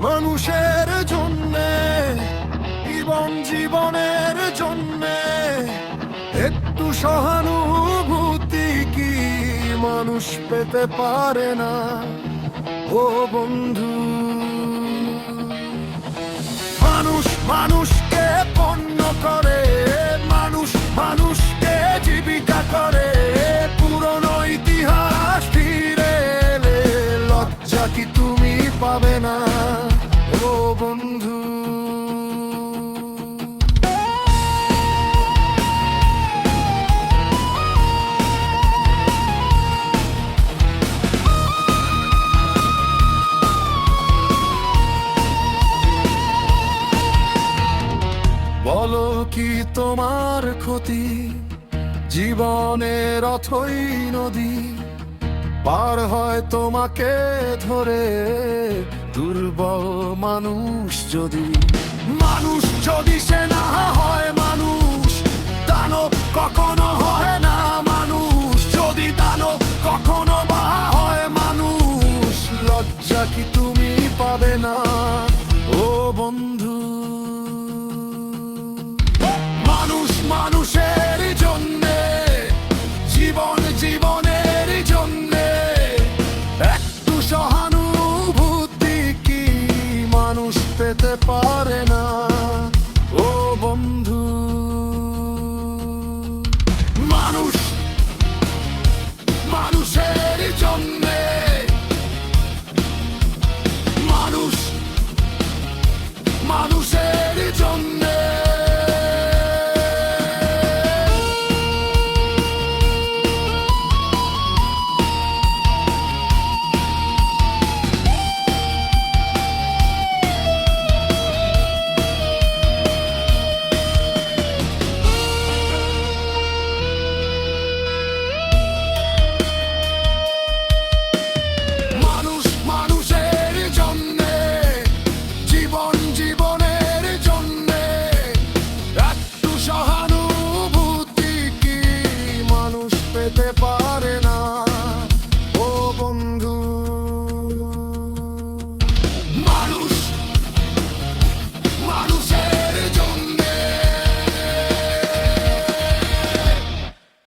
মানুষের জন্যে, জীবনের জন্যে একটু সহানুভূতি কি মানুষ পেতে পারে না? ও বন্ধু, মানুষ মানুষকে পণ্য করে, মানুষ মানুষকে জীবিকা করে। পুরনো ইতিহাস ফিরে এলে লজ্জা কি তুমি পাবে না? ও বন্ধু, বলো কি তোমার ক্ষতি? জীবনের অথই নদী পার হয় তোমাকে ধরে দুর্বল মানুষ যদি। মানুষ যদি সে না হয় মানুষ, দানব কখনো হয় না মানুষ। যদি দানব কখনো বা হয় মানুষ, লজ্জা কি তুমি পাবে না? ও বন্ধু, মানুষ মানুষের জন্যে, জীবনের জন্যে একটু সহানুভূতি কি মানুষ পেতে পারে না? ও বন্ধু, মানুষ মানুষের জন্যে, মানুষ মানুষের জন্যে। জীবনের জন্যে একটু সহানুভূতি কি মানুষ পেতে পারে?